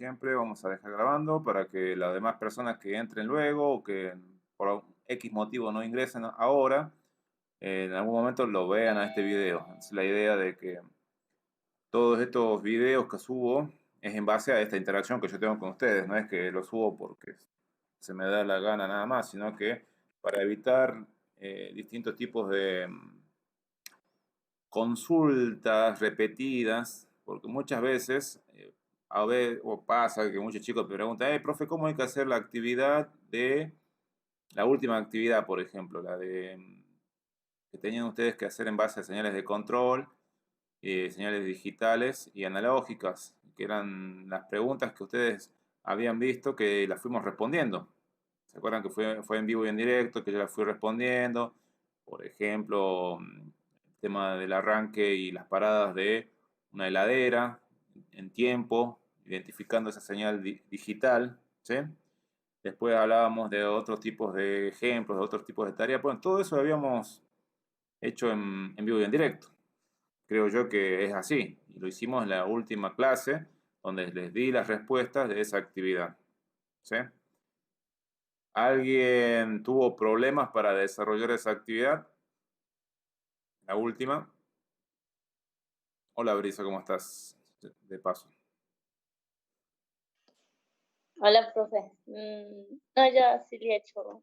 siempre, vamos a dejar grabando para que las demás personas que entren luego o que por X motivo no ingresen ahora, en algún momento lo vean a este video. Es la idea de que todos estos videos que subo es en base a esta interacción que yo tengo con ustedes. No es que lo subo porque se me da la gana nada más, sino que para evitar distintos tipos de consultas repetidas, porque muchas veces, a ver, o pasa que muchos chicos me preguntan, profe, ¿cómo hay que hacer la actividad de la última actividad, por ejemplo, la de que tenían ustedes que hacer en base a señales de control, señales digitales y analógicas, que eran las preguntas que ustedes habían visto que las fuimos respondiendo? ¿Se acuerdan que fue en vivo y en directo, que yo las fui respondiendo? Por ejemplo, el tema del arranque y las paradas de una heladera en tiempo, identificando esa señal digital, ¿sí? Después hablábamos de otros tipos de ejemplos, de otros tipos de tareas. Bueno, todo eso lo habíamos hecho en vivo y en directo. Creo yo que es así. Y lo hicimos en la última clase, donde les di las respuestas de esa actividad, ¿sí? ¿Alguien tuvo problemas para desarrollar esa actividad? La última. Hola Brisa, ¿cómo estás? De paso. Hola, profe. No, ya sí le he hecho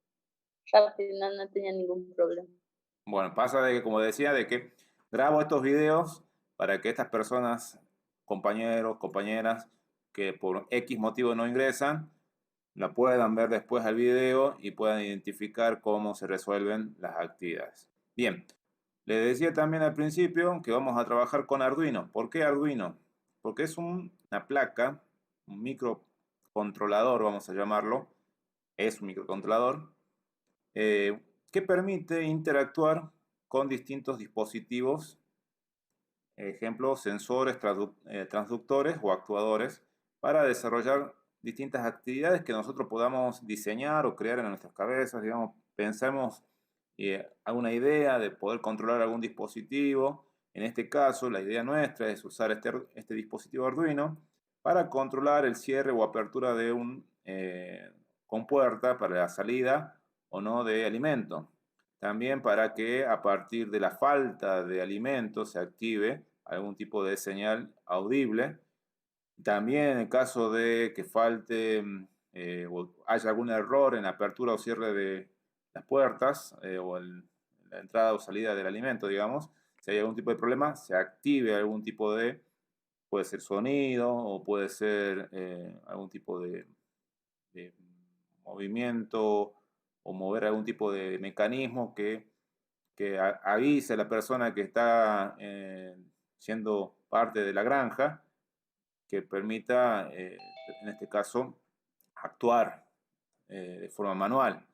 rápido, no tenía ningún problema. Bueno, pasa de que, como decía, de que grabo estos videos para que estas personas, compañeros, compañeras, que por X motivo no ingresan, la puedan ver después al video y puedan identificar cómo se resuelven las actividades. Bien, les decía también al principio que vamos a trabajar con Arduino. ¿Por qué Arduino? Porque es una placa, un microcontrolador, vamos a llamarlo. Es un microcontrolador que permite interactuar con distintos dispositivos, ejemplo, sensores, transductores o actuadores, para desarrollar distintas actividades que nosotros podamos diseñar o crear en nuestras cabezas. Digamos, pensemos alguna idea de poder controlar algún dispositivo. En este caso, la idea nuestra es usar este dispositivo Arduino para controlar el cierre o apertura de un compuerta para la salida o no de alimento. También para que a partir de la falta de alimento se active algún tipo de señal audible. También en el caso de que falte o haya algún error en la apertura o cierre de las puertas o la entrada o salida del alimento, digamos, si hay algún tipo de problema, se active algún tipo de, puede ser sonido o puede ser algún tipo de movimiento o mover algún tipo de mecanismo que avise a la persona que está siendo parte de la granja, que permita, en este caso, actuar de forma manual.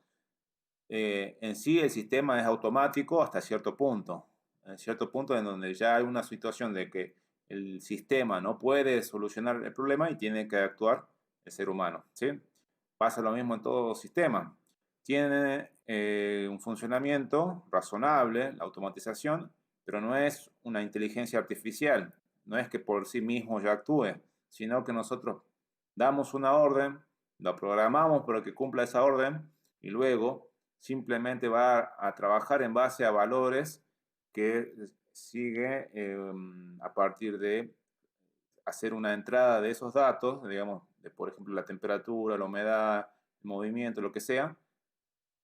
En sí el sistema es automático hasta cierto punto. En cierto punto en donde ya hay una situación de que el sistema no puede solucionar el problema y tiene que actuar el ser humano, ¿sí? Pasa lo mismo en todo sistema. Tiene un funcionamiento razonable, la automatización, pero no es una inteligencia artificial. No es que por sí mismo ya actúe, sino que nosotros damos una orden, lo programamos para que cumpla esa orden y luego simplemente va a trabajar en base a valores que sigue a partir de hacer una entrada de esos datos, digamos, de por ejemplo la temperatura, la humedad, el movimiento, lo que sea,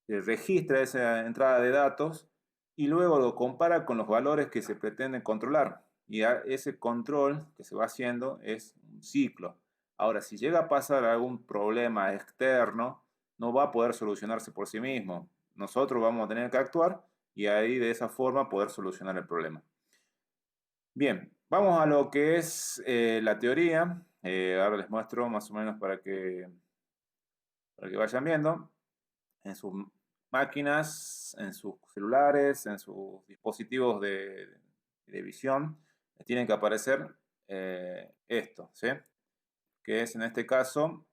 registra esa entrada de datos y luego lo compara con los valores que se pretenden controlar. Y ese control que se va haciendo es un ciclo. Ahora, si llega a pasar algún problema externo, no va a poder solucionarse por sí mismo. Nosotros vamos a tener que actuar y ahí de esa forma poder solucionar el problema. Bien, vamos a lo que es la teoría. Ahora les muestro más o menos para que vayan viendo. En sus máquinas, en sus celulares, en sus dispositivos de visión, les tienen que aparecer esto, ¿sí? Que es en este caso,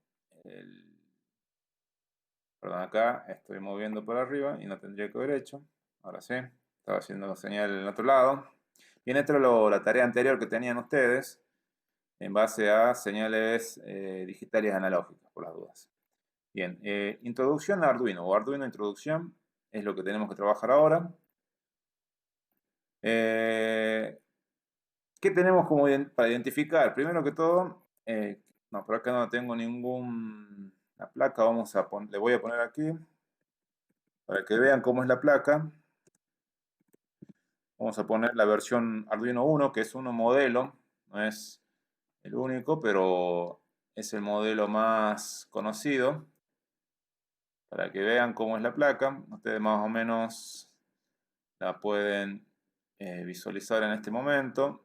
perdón, acá estoy moviendo para arriba y no tendría que haber hecho. Ahora sí, estaba haciendo señal en el otro lado. Bien, esta es la tarea anterior que tenían ustedes. en base a señales digitales analógicas, por las dudas. Bien, introducción a Arduino o Arduino introducción es lo que tenemos que trabajar ahora. ¿Qué tenemos como para identificar? Primero que todo, no, por acá no tengo ninguna placa, le voy a poner aquí para que vean cómo es la placa. Vamos a poner la versión Arduino 1, que es un modelo, no es el único, pero es el modelo más conocido. Para que vean cómo es la placa, ustedes más o menos la pueden visualizar en este momento.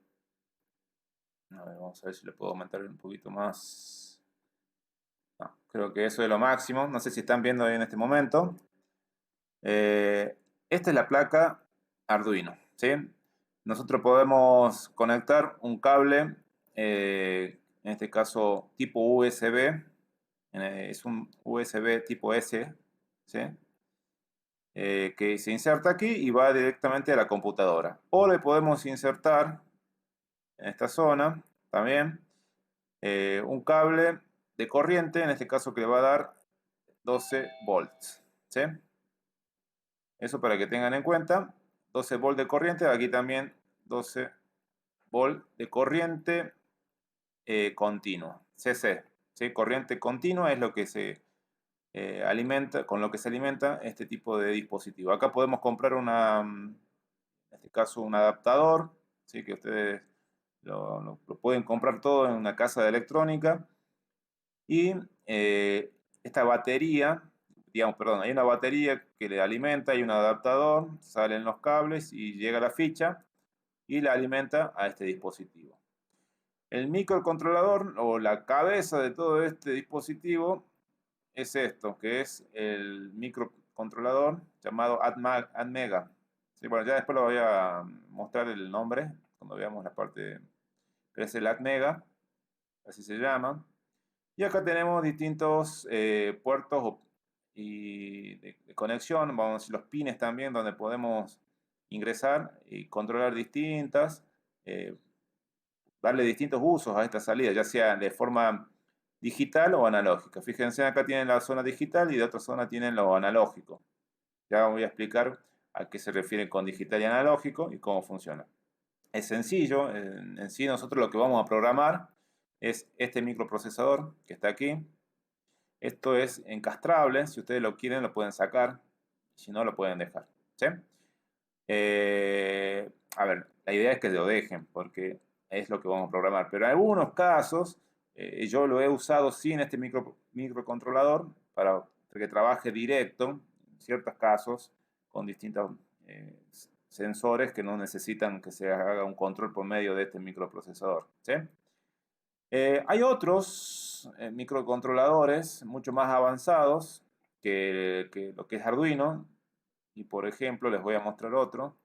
A ver, vamos a ver si le puedo aumentar un poquito más. No, creo que eso es lo máximo. No sé si están viendo ahí en este momento. Esta es la placa Arduino, ¿sí? Nosotros podemos conectar un cable, en este caso tipo USB, es un USB tipo S, ¿sí? Que se inserta aquí y va directamente a la computadora. O le podemos insertar en esta zona también un cable de corriente, en este caso que le va a dar 12 volts, ¿sí? Eso para que tengan en cuenta, 12 volts de corriente, aquí también 12 volts de corriente continua, CC, ¿sí? Corriente continua es lo que se alimenta, con lo que se alimenta este tipo de dispositivo. Acá podemos comprar en este caso un adaptador, ¿sí? Que ustedes lo pueden comprar todo en una casa de electrónica. Y esta batería, digamos, perdón, hay una batería que le alimenta, hay un adaptador, salen los cables y llega la ficha y la alimenta a este dispositivo. El microcontrolador o la cabeza de todo este dispositivo es esto, que es el microcontrolador llamado ATmega. Sí, bueno, ya después lo voy a mostrar el nombre cuando veamos la parte, pero es el ATmega, así se llama. Y acá tenemos distintos puertos de conexión, vamos a decir los pines también, donde podemos ingresar y controlar darle distintos usos a esta salida, ya sea de forma digital o analógica. Fíjense, acá tienen la zona digital y de otra zona tienen lo analógico. Ya voy a explicar a qué se refiere con digital y analógico y cómo funciona. Es sencillo, en sí nosotros lo que vamos a programar es este microprocesador que está aquí. Esto es encastrable, si ustedes lo quieren lo pueden sacar, si no lo pueden dejar, ¿sí? A ver, la idea es que lo dejen porque es lo que vamos a programar, pero en algunos casos yo lo he usado sin este microcontrolador para que trabaje directo, en ciertos casos, con distintos eh, sensores que no necesitan que se haga un control por medio de este microprocesador, ¿sí? Hay otros microcontroladores mucho más avanzados que lo que es Arduino. Y por ejemplo, les voy a mostrar otro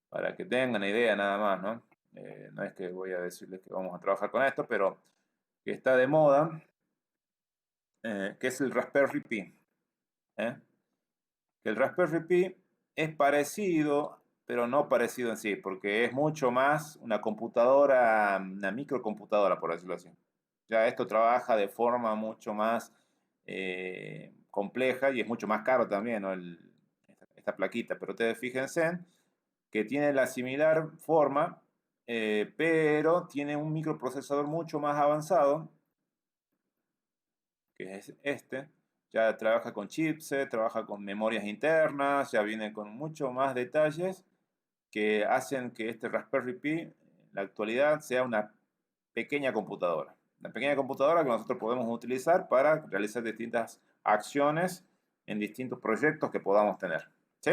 para que tengan una idea nada más, ¿no? No es que voy a decirles que vamos a trabajar con esto, pero que está de moda, que es el Raspberry Pi. ¿Eh? Que el Raspberry Pi es parecido, pero no parecido en sí, porque es mucho más una computadora, una microcomputadora, por decirlo así. Ya esto trabaja de forma mucho más compleja y es mucho más caro también, ¿no? Esta plaquita, pero ustedes fíjense que tiene la similar forma, pero tiene un microprocesador mucho más avanzado, que es este. Ya trabaja con chipset, trabaja con memorias internas, ya viene con mucho más detalles que hacen que este Raspberry Pi en la actualidad sea una pequeña computadora. Una pequeña computadora que nosotros podemos utilizar para realizar distintas acciones en distintos proyectos que podamos tener. ¿Sí?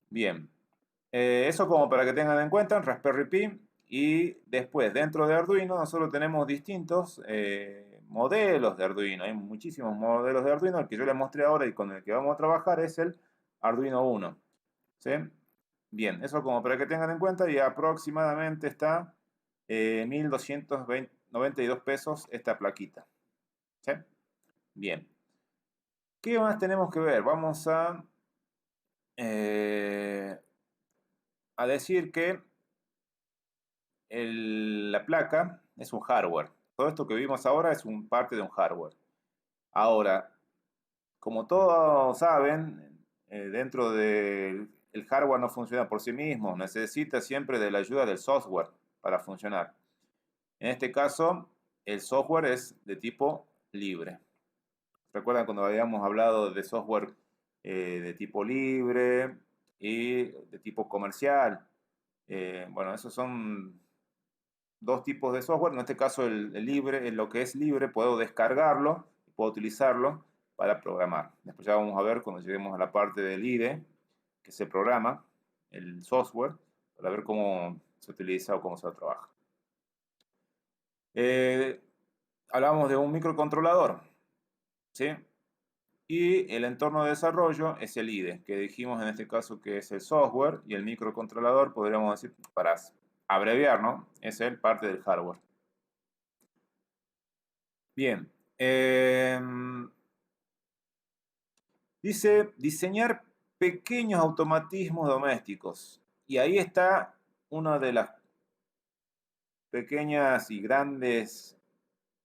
Bien. Eso como para que tengan en cuenta Raspberry Pi. Y después, dentro de Arduino, nosotros tenemos distintos modelos de Arduino. Hay muchísimos modelos de Arduino. El que yo les mostré ahora y con el que vamos a trabajar es el Arduino 1. ¿Sí? Bien, eso como para que tengan en cuenta. Y aproximadamente está 1.292 pesos esta plaquita. ¿Sí? Bien. ¿Qué más tenemos que ver? Vamos a decir que la placa es un hardware. Todo esto que vimos ahora es parte de un hardware. Ahora, como todos saben, dentro del hardware no funciona por sí mismo, necesita siempre de la ayuda del software para funcionar. En este caso, el software es de tipo libre. ¿Recuerdan cuando habíamos hablado de software de tipo libre y de tipo comercial? Bueno, esos son dos tipos de software. En este caso, el libre, lo que es libre, puedo descargarlo y puedo utilizarlo para programar. Después ya vamos a ver cuando lleguemos a la parte del IDE, que se programa, el software, para ver cómo se utiliza o cómo se trabaja. Hablamos de un microcontrolador, ¿sí? Y el entorno de desarrollo es el IDE, que dijimos en este caso que es el software, y el microcontrolador, podríamos decir, para abreviar, ¿no? Es el parte del hardware. Bien. Dice diseñar pequeños automatismos domésticos. Y ahí está una de las pequeñas y grandes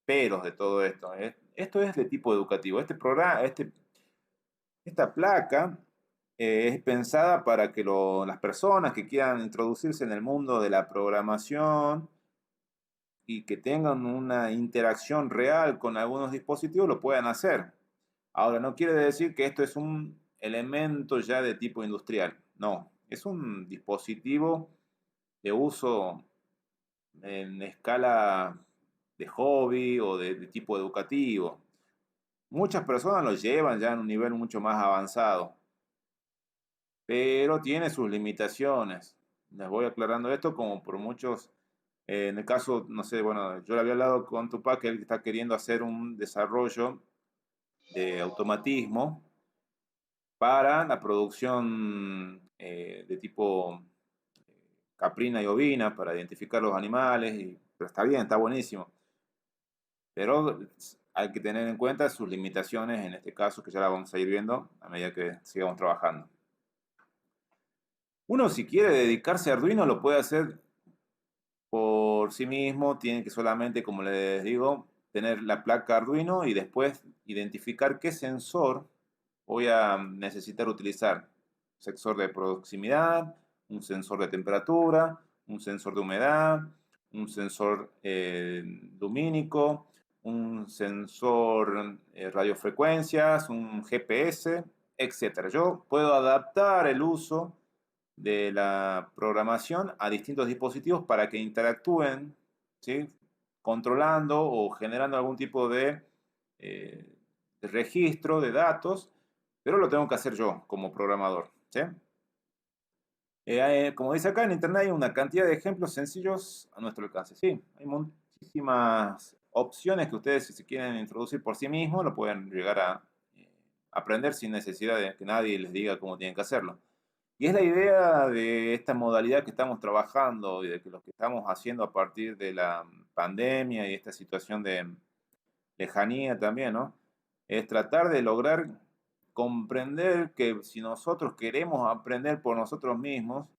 peros de todo esto. Esto es de tipo educativo. Este programa, esta placa es pensada para que las personas que quieran introducirse en el mundo de la programación y que tengan una interacción real con algunos dispositivos lo puedan hacer. Ahora, no quiere decir que esto es un elemento ya de tipo industrial. No, es un dispositivo de uso en escala de hobby o de tipo educativo. Muchas personas lo llevan ya en un nivel mucho más avanzado, pero tiene sus limitaciones. Les voy aclarando esto como por muchos, en el caso, no sé, bueno, yo le había hablado con Tupac que él está queriendo hacer un desarrollo de automatismo para la producción de tipo caprina y ovina, para identificar los animales, pero está bien, está buenísimo. Pero hay que tener en cuenta sus limitaciones en este caso, que ya la vamos a ir viendo a medida que sigamos trabajando. Uno, si quiere dedicarse a Arduino, lo puede hacer por sí mismo, tiene que solamente, como les digo, tener la placa Arduino y después identificar qué sensor voy a necesitar utilizar. Sensor de proximidad, un sensor de temperatura, un sensor de humedad, un sensor lumínico, un sensor radiofrecuencias, un GPS, etc. Yo puedo adaptar el uso de la programación a distintos dispositivos para que interactúen, ¿sí? Controlando o generando algún tipo de registro de datos, pero lo tengo que hacer yo como programador, ¿sí? Como dice acá, en Internet hay una cantidad de ejemplos sencillos a nuestro alcance. Sí, hay muchísimas opciones que ustedes, si se quieren introducir por sí mismos, lo pueden llegar a aprender sin necesidad de que nadie les diga cómo tienen que hacerlo. Y es la idea de esta modalidad que estamos trabajando y de que lo que estamos haciendo a partir de la pandemia y esta situación de lejanía también, ¿no? Es tratar de lograr comprender que si nosotros queremos aprender por nosotros mismos,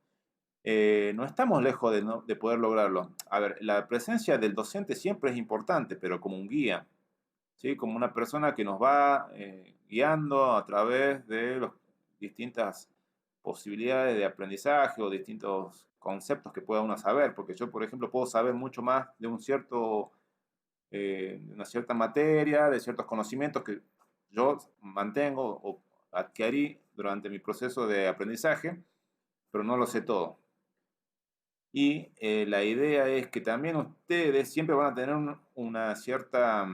no estamos lejos de poder lograrlo. A ver, la presencia del docente siempre es importante, pero como un guía, ¿sí? Como una persona que nos va guiando a través de las distintas posibilidades de aprendizaje o distintos conceptos que pueda uno saber, porque yo, por ejemplo, puedo saber mucho más de una cierta materia, de ciertos conocimientos que yo mantengo o adquirí durante mi proceso de aprendizaje, pero no lo sé todo. Y la idea es que también ustedes siempre van a tener una cierta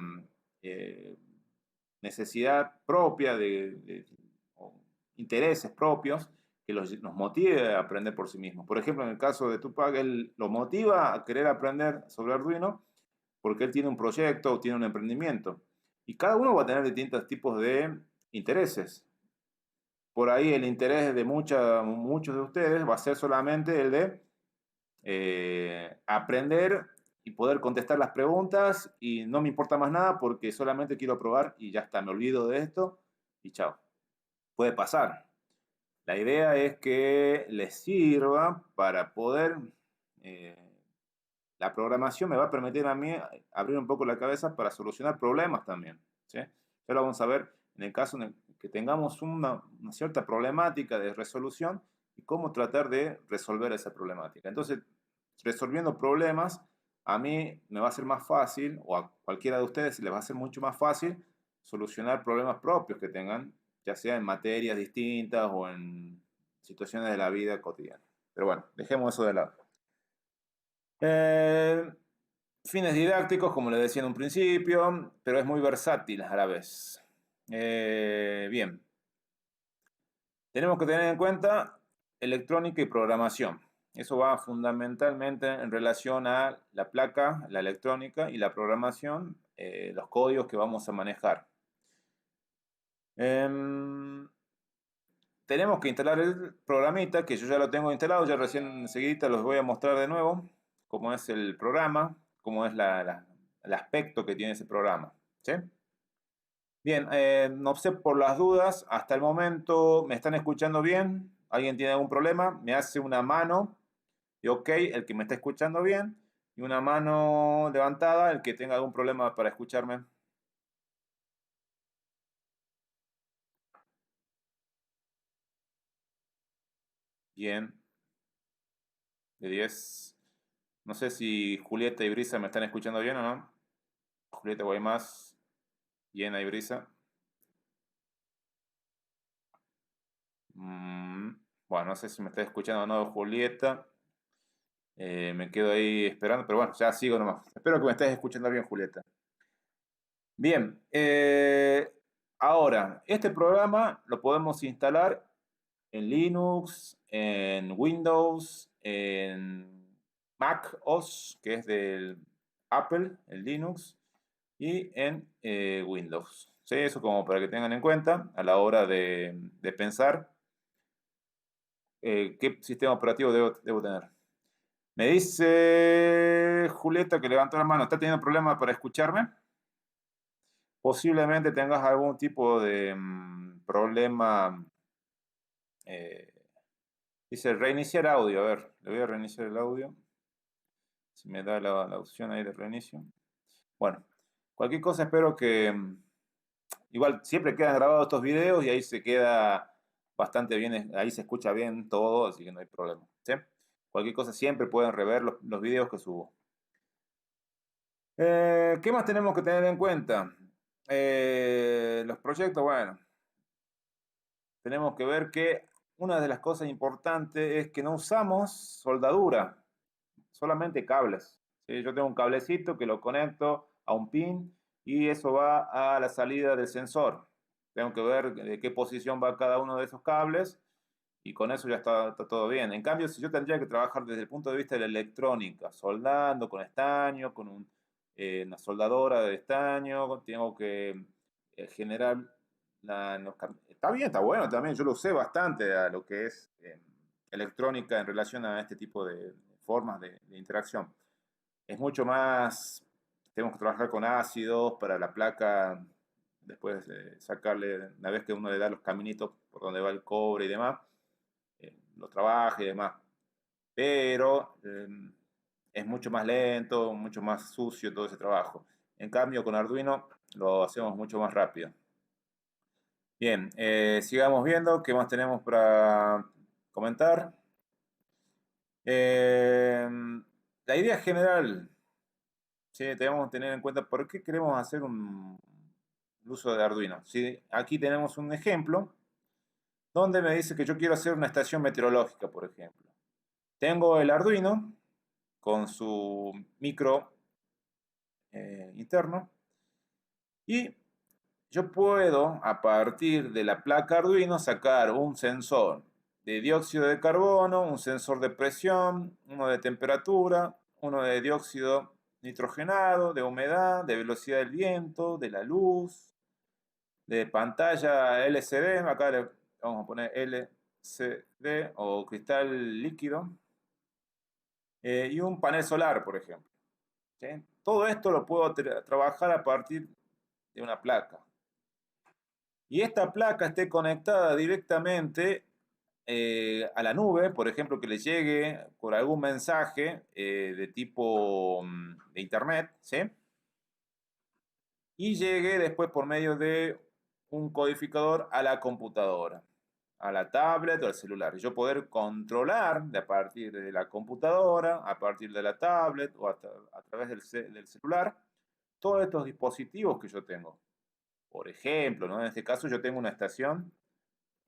necesidad propia o intereses propios que nos motive a aprender por sí mismos. Por ejemplo, en el caso de Tupac, él lo motiva a querer aprender sobre Arduino porque él tiene un proyecto o tiene un emprendimiento. Y cada uno va a tener distintos tipos de intereses. Por ahí el interés de muchos de ustedes va a ser solamente el de aprender y poder contestar las preguntas y no me importa más nada porque solamente quiero probar y ya está, me olvido de esto y chao. Puede pasar. La idea es que les sirva para poder la programación me va a permitir a mí abrir un poco la cabeza para solucionar problemas también, ¿sí? Ya lo vamos a ver en el caso en el que tengamos una cierta problemática de resolución y cómo tratar de resolver esa problemática. Entonces, resolviendo problemas, a mí me va a ser más fácil, o a cualquiera de ustedes les va a ser mucho más fácil solucionar problemas propios que tengan, ya sea en materias distintas o en situaciones de la vida cotidiana. Pero bueno, dejemos eso de lado. Eh, Fines didácticos, como les decía en un principio, pero es muy versátil a la vez. Bien, tenemos que tener en cuenta electrónica y programación. Eso va fundamentalmente en relación a la placa, la electrónica y la programación, los códigos que vamos a manejar. Tenemos que instalar el programita, que yo ya lo tengo instalado, ya recién enseguida los voy a mostrar de nuevo, cómo es el programa, cómo es el aspecto que tiene ese programa. ¿Sí? Bien, no sé por las dudas, hasta el momento me están escuchando bien. ¿Alguien tiene algún problema? Me hace una mano de ok, el que me está escuchando bien, y una mano levantada, el que tenga algún problema para escucharme. Bien, de 10. No sé si Julieta y Brisa me están escuchando bien o no. Julieta Guaymas, bien ahí Brisa. Mm, bueno, no sé si me está escuchando o no Julieta. Me quedo ahí esperando, pero bueno, ya sigo nomás. Espero que me estés escuchando bien, Julieta. Bien, ahora, este programa lo podemos instalar en Linux, en Windows, en Mac OS, que es del Apple, el Linux, y en Windows. ¿Sí? Eso como para que tengan en cuenta a la hora de pensar qué sistema operativo debo tener. Me dice Julieta que levantó la mano. ¿Está teniendo problemas para escucharme? Posiblemente tengas algún tipo de problema. eh, Dice reiniciar audio. A ver, le voy a reiniciar el audio. Si me da la opción ahí de reinicio. Bueno, cualquier cosa espero que... igual siempre quedan grabados estos videos y ahí se queda bastante bien, ahí se escucha bien todo, así que no hay problema. ¿Sí? Cualquier cosa siempre pueden rever los videos que subo. ¿Qué más tenemos que tener en cuenta? Los proyectos, bueno, tenemos que ver que una de las cosas importantes es que no usamos soldadura, solamente cables. ¿Sí? Yo tengo un cablecito que lo conecto a un pin y eso va a la salida del sensor. Tengo que ver de qué posición va cada uno de esos cables y con eso ya está todo bien. En cambio, si yo tendría que trabajar desde el punto de vista de la electrónica, soldando con estaño, con una soldadora de estaño, tengo que generar está bien, está bueno también, yo lo usé bastante a lo que es electrónica en relación a este tipo de formas de interacción. Es mucho más, tenemos que trabajar con ácidos para la placa, después sacarle, una vez que uno le da los caminitos por donde va el cobre y demás, lo trabaja y demás. Pero es mucho más lento, mucho más sucio todo ese trabajo. En cambio, con Arduino lo hacemos mucho más rápido. Bien, sigamos viendo qué más tenemos para comentar. La idea general, sí, debemos tener en cuenta por qué queremos hacer un uso de Arduino. ¿Sí? Aquí tenemos un ejemplo donde me dice que yo quiero hacer una estación meteorológica, por ejemplo. Tengo el Arduino con su micro interno y yo puedo, a partir de la placa Arduino, sacar un sensor de dióxido de carbono, un sensor de presión, uno de temperatura, uno de dióxido nitrogenado, de humedad, de velocidad del viento, de la luz, de pantalla LCD, acá le vamos a poner LCD o cristal líquido, y un panel solar, por ejemplo. ¿Sí? Todo esto lo puedo trabajar a partir de una placa. Y esta placa esté conectada directamente a la nube, por ejemplo, que le llegue por algún mensaje de tipo de internet, ¿sí? Y llegue después por medio de un codificador a la computadora, a la tablet o al celular. Yo poder controlar a partir de la computadora, a partir de la tablet o a través del celular, todos estos dispositivos que yo tengo. Por ejemplo, ¿no? En este caso yo tengo una estación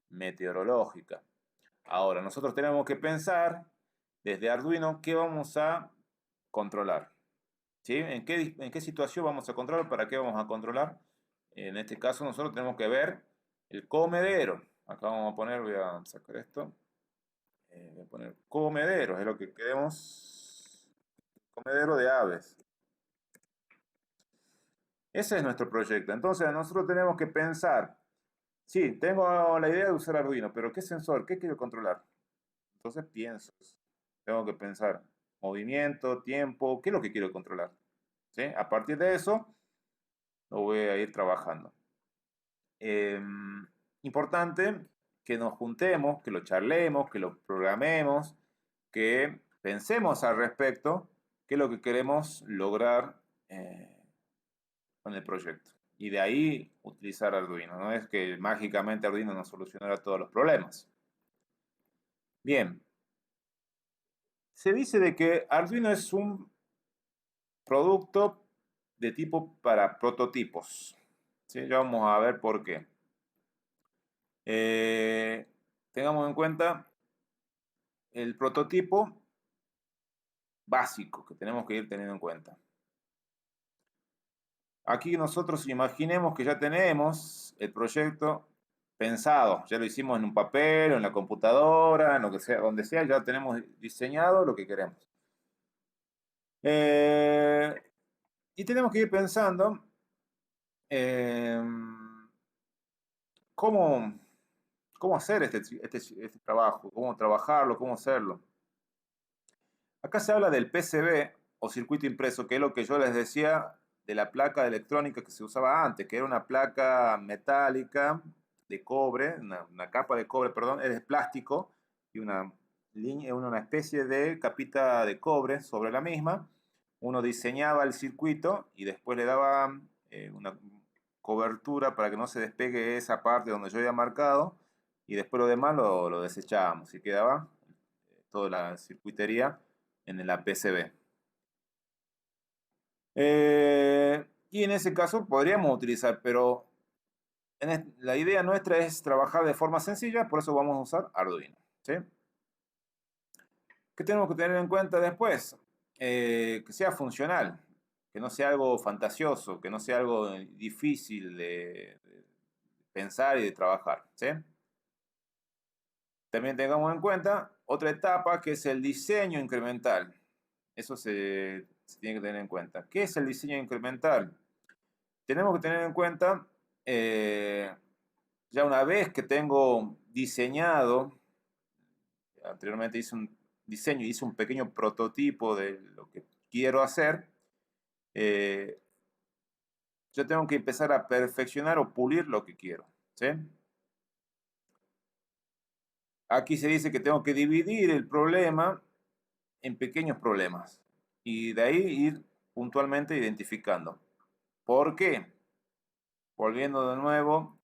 meteorológica. Ahora, nosotros tenemos que pensar desde Arduino qué vamos a controlar. ¿Sí? En qué situación vamos a controlar? ¿Para qué vamos a controlar? En este caso nosotros tenemos que ver el comedero. Acá vamos a poner, voy a sacar esto. Voy a poner comedero, es lo que queremos. Comedero de aves. Ese es nuestro proyecto. Entonces nosotros tenemos que pensar, sí, tengo la idea de usar Arduino, pero ¿qué sensor? ¿Qué quiero controlar? Entonces pienso, tengo que pensar movimiento, tiempo, ¿qué es lo que quiero controlar? ¿Sí? A partir de eso, lo voy a ir trabajando. Importante que nos juntemos, que lo charlemos, que lo programemos, que pensemos al respecto, qué es lo que queremos lograr con el proyecto. Y de ahí utilizar Arduino. No es que mágicamente Arduino nos solucionará todos los problemas. Bien, se dice de que Arduino es un producto de tipo para prototipos. ¿Sí? Ya vamos a ver por qué. Tengamos en cuenta el prototipo básico que tenemos que ir teniendo en cuenta. Aquí nosotros imaginemos que ya tenemos el proyecto pensado, ya lo hicimos en un papel, o en la computadora, en lo que sea, donde sea, ya tenemos diseñado lo que queremos. Y tenemos que ir pensando cómo, cómo hacer este trabajo, cómo trabajarlo, cómo hacerlo. Acá se habla del PCB o circuito impreso, que es lo que yo les decía de la placa electrónica que se usaba antes, que era una placa metálica de cobre, una capa de cobre, perdón, es de plástico y una especie de capita de cobre sobre la misma. Uno diseñaba el circuito y después le daba una cobertura para que no se despegue esa parte donde yo había marcado y después lo demás lo desechábamos y quedaba toda la circuitería en la PCB. Y en ese caso podríamos utilizar, pero la idea nuestra es trabajar de forma sencilla, por eso vamos a usar Arduino. ¿Sí? ¿Qué tenemos que tener en cuenta después? Que sea funcional, que no sea algo fantasioso, que no sea algo difícil de pensar y de trabajar. ¿Sí? También tengamos en cuenta otra etapa que es el diseño incremental. Eso se tiene que tener en cuenta. ¿Qué es el diseño incremental? Tenemos que tener en cuenta, ya una vez que tengo diseñado, anteriormente hice un diseño, hice un pequeño prototipo de lo que quiero hacer, yo tengo que empezar a perfeccionar o pulir lo que quiero. ¿Sí? Aquí se dice que tengo que dividir el problema en pequeños problemas y de ahí ir puntualmente identificando. ¿Por qué? Volviendo de nuevo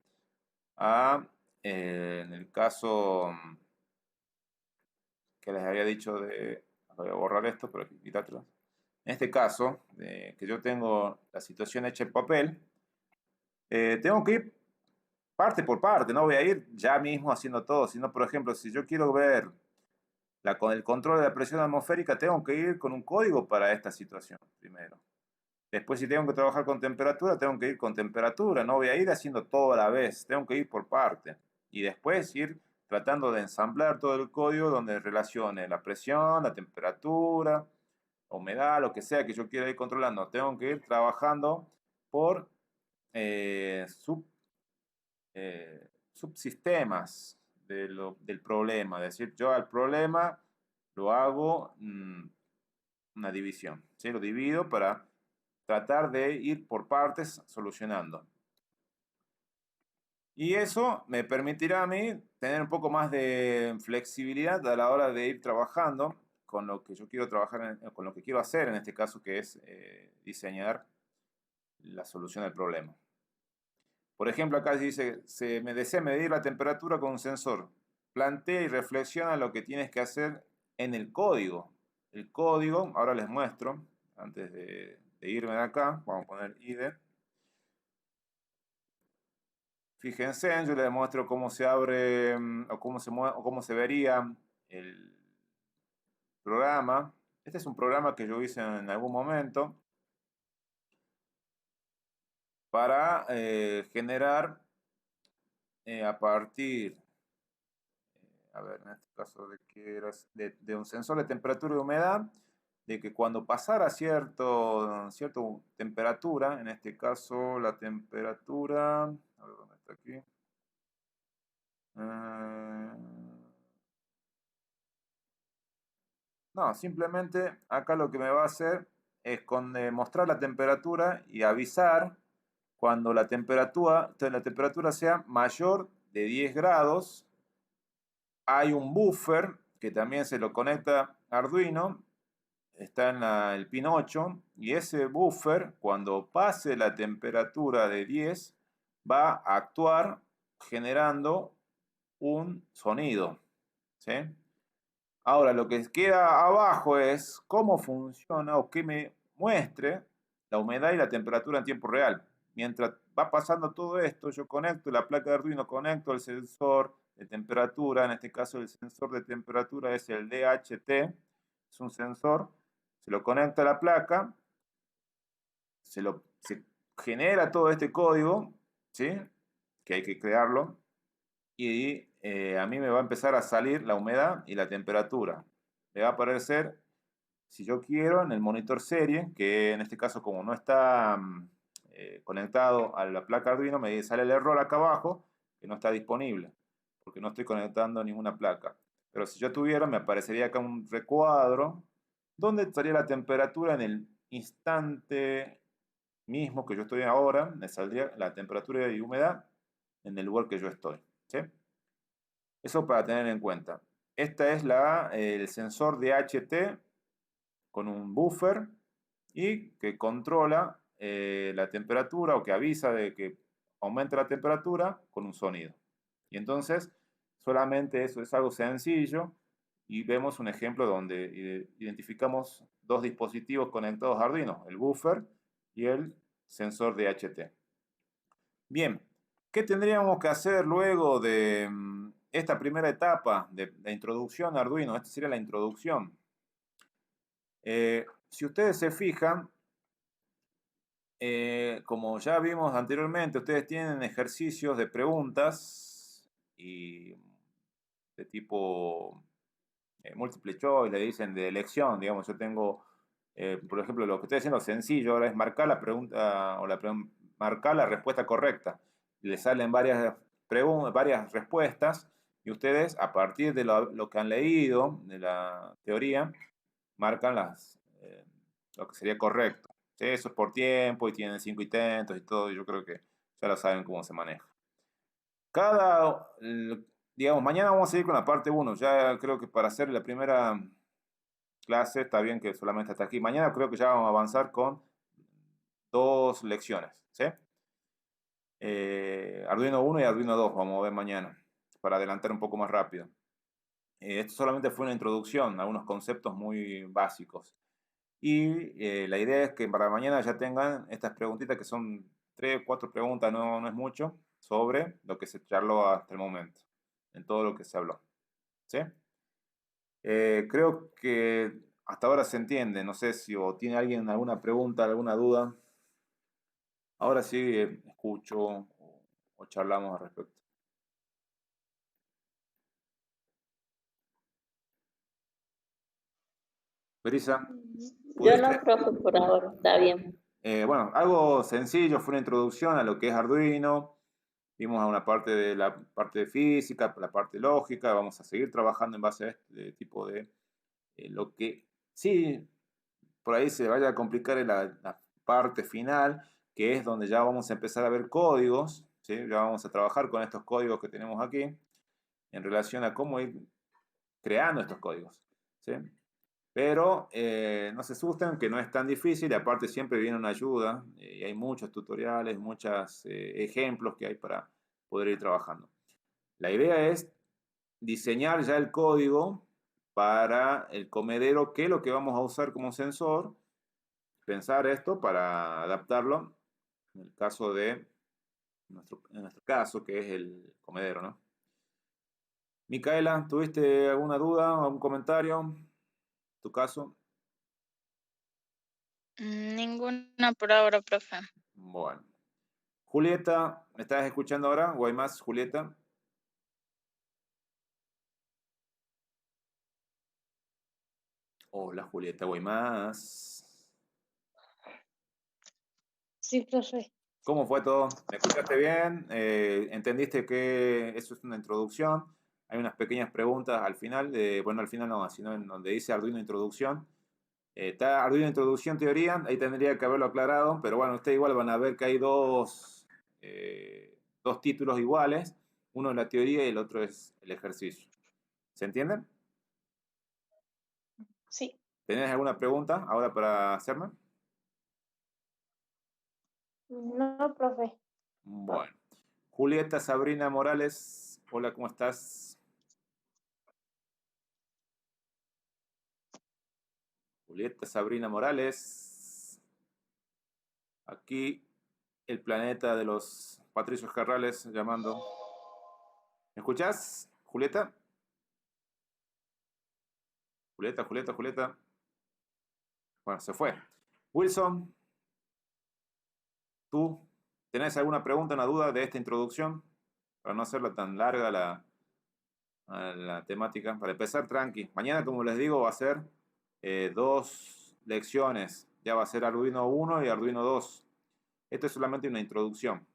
en el caso que les había dicho voy a borrar esto, pero quitártelo. En este caso, que yo tengo la situación hecha en papel, tengo que ir parte por parte, no voy a ir ya mismo haciendo todo, sino, por ejemplo, si yo quiero ver con el control de la presión atmosférica, tengo que ir con un código para esta situación primero. Después, si tengo que trabajar con temperatura, tengo que ir con temperatura. No voy a ir haciendo todo a la vez. Tengo que ir por parte. Y después ir tratando de ensamblar todo el código donde relacione la presión, la temperatura, la humedad, lo que sea que yo quiera ir controlando. Tengo que ir trabajando por subsistemas del problema. Es decir, yo al problema lo hago una división. ¿Sí? Lo divido para tratar de ir por partes solucionando. Y eso me permitirá a mí tener un poco más de flexibilidad a la hora de ir trabajando con lo que yo quiero trabajar, con lo que quiero hacer en este caso, que es diseñar la solución del problema. Por ejemplo, acá dice, se me desea medir la temperatura con un sensor. Plantea y reflexiona lo que tienes que hacer en el código. El código, ahora les muestro, antes de irme de acá, vamos a poner IDE. Fíjense, yo les muestro cómo se abre o cómo se vería el programa. Este es un programa que yo hice en algún momento para generar a partir, a ver, en este caso de que era de un sensor de temperatura y humedad, de que cuando pasara cierta temperatura, en este caso la temperatura, a ver dónde está aquí, no, simplemente acá lo que me va a hacer es mostrar la temperatura y avisar cuando la temperatura sea mayor de 10 grados. Hay un buffer que también se lo conecta a Arduino, está en el pin 8, y ese buffer, cuando pase la temperatura de 10, va a actuar generando un sonido, ¿sí? Ahora, lo que queda abajo es cómo funciona o que me muestre la humedad y la temperatura en tiempo real. Mientras va pasando todo esto, yo conecto la placa de Arduino, conecto el sensor de temperatura, en este caso el sensor de temperatura es el DHT, es un sensor, se lo conecta a la placa, se genera todo este código, ¿sí? Que hay que crearlo, y a mí me va a empezar a salir la humedad y la temperatura. Me va a aparecer, si yo quiero, en el monitor serie, que en este caso como no está conectado a la placa Arduino, me sale el error acá abajo, que no está disponible, porque no estoy conectando ninguna placa. Pero si yo tuviera, me aparecería acá un recuadro, donde estaría la temperatura en el instante mismo que yo estoy ahora, me saldría la temperatura y humedad en el lugar que yo estoy, ¿sí? Eso para tener en cuenta. Esta es el sensor de HT con un buffer y que controla la temperatura o que avisa de que aumenta la temperatura con un sonido. Y entonces, solamente eso es algo sencillo y vemos un ejemplo donde identificamos dos dispositivos conectados a Arduino, el buffer y el sensor de HT. Bien, ¿qué tendríamos que hacer luego de esta primera etapa de introducción a Arduino? Esta sería la introducción. Si ustedes se fijan, como ya vimos anteriormente, ustedes tienen ejercicios de preguntas y de tipo múltiple choice, le dicen de elección, digamos, yo tengo, por ejemplo, lo que estoy haciendo sencillo ahora es marcar la pregunta o marcar la respuesta correcta. Le salen varias varias respuestas y ustedes, a partir de lo que han leído, de la teoría, marcan lo que sería correcto. ¿Sí? Eso es por tiempo y tienen 5 intentos y todo, y yo creo que ya lo saben cómo se maneja. Digamos, mañana vamos a seguir con la parte 1. Ya creo que para hacer la primera clase está bien que solamente hasta aquí. Mañana creo que ya vamos a avanzar con 2 lecciones. ¿Sí? Arduino 1 y Arduino 2 vamos a ver mañana, para adelantar un poco más rápido. Esto solamente fue una introducción a unos conceptos muy básicos. Y la idea es que para mañana ya tengan estas preguntitas que son 3, 4 preguntas, no es mucho, sobre lo que se charló hasta el momento, en todo lo que se habló. ¿Sí? Creo que hasta ahora se entiende. No sé si o tiene alguien alguna pregunta, alguna duda. Ahora sí escucho o charlamos al respecto. Brisa, Yo no, ¿pudiste? profe, por ahora, está bien. Bueno, algo sencillo, fue una introducción a lo que es Arduino. Vimos a una parte de la parte de física, la parte lógica. Vamos a seguir trabajando en base a este tipo de lo que sí por ahí se vaya a complicar en la parte final, que es donde ya vamos a empezar a ver códigos, ¿sí? Ya vamos a trabajar con estos códigos que tenemos aquí en relación a cómo ir creando estos códigos, ¿sí? Pero no se asusten que no es tan difícil y aparte siempre viene una ayuda y hay muchos tutoriales, muchos ejemplos que hay para poder ir trabajando. La idea es diseñar ya el código para el comedero, qué es lo que vamos a usar como sensor, pensar esto para adaptarlo en el caso de, en nuestro caso, que es el comedero, ¿no? Micaela, ¿tuviste alguna duda, algún comentario? ¿Tu caso? Ninguna por ahora, profe. Bueno. Julieta, ¿me estás escuchando ahora? ¿O hay más, Julieta? Hola, Julieta, ¿o hay más? Sí, profe. ¿Cómo fue todo? ¿Me escuchaste bien? ¿Entendiste que eso es una introducción? Hay unas pequeñas preguntas al final, bueno, al final no, sino en donde dice Arduino Introducción. Está Arduino Introducción Teoría, ahí tendría que haberlo aclarado, pero bueno, ustedes igual van a ver que hay dos títulos iguales, uno es la teoría y el otro es el ejercicio. ¿Se entienden? Sí. ¿Tenés alguna pregunta ahora para hacerme? No, profe. Bueno. Julieta Sabrina Morales, hola, ¿cómo estás? Julieta Sabrina Morales. Aquí el planeta de los Patricios Carrales llamando. ¿Me escuchás, Julieta? Julieta, Julieta, Julieta. Bueno, se fue. Wilson, ¿tú tenés alguna pregunta, una duda de esta introducción? Para no hacerla tan larga la temática. Para empezar, tranqui. Mañana, como les digo, va a ser dos lecciones. Ya va a ser Arduino 1 y Arduino 2. Esto es solamente una introducción.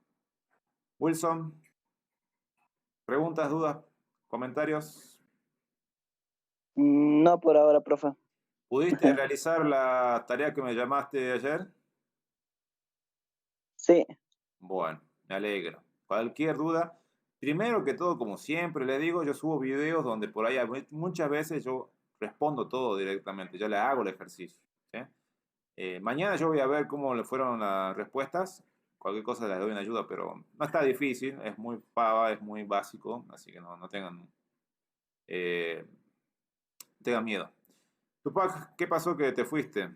Wilson, ¿preguntas, dudas, comentarios? No por ahora, profe. ¿Pudiste realizar la tarea que me llamaste ayer? Sí, Bueno, me alegro. Cualquier duda, primero que todo, como siempre le digo, yo subo videos donde por ahí muchas veces yo respondo todo directamente, yo le hago el ejercicio, ¿sí? Mañana yo voy a ver cómo le fueron las respuestas, cualquier cosa les doy una ayuda, pero no está difícil, es muy pava, es muy básico, así que no eh, tengan miedo. Tupac, ¿qué pasó que te fuiste?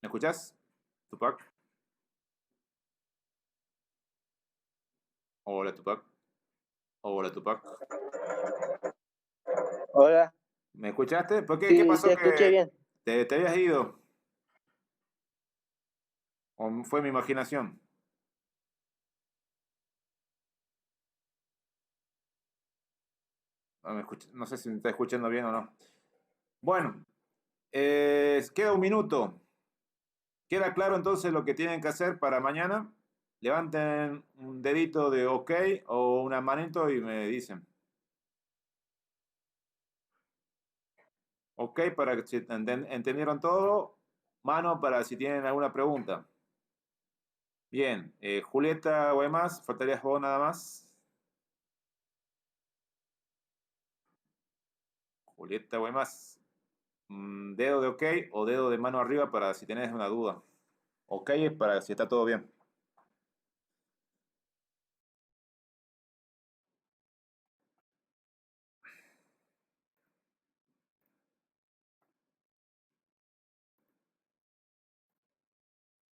¿Me escuchás? Tupac. Hola, Tupac. Hola, Tupac. hola. ¿Me escuchaste? ¿Por qué? ¿Qué Sí, pasó te que escuché bien. te habías ido? ¿O fue mi imaginación? No sé si me está escuchando bien o no. Bueno, queda un minuto. ¿Queda claro entonces lo que tienen que hacer para mañana? Levanten un dedito de OK o una manito y me dicen. OK para que si entendieron todo. Mano para si tienen alguna pregunta. Bien, Julieta o más, faltarías vos nada más. Julieta o más. Dedo de OK o dedo de mano arriba para si tenés una duda. OK es para si está todo bien.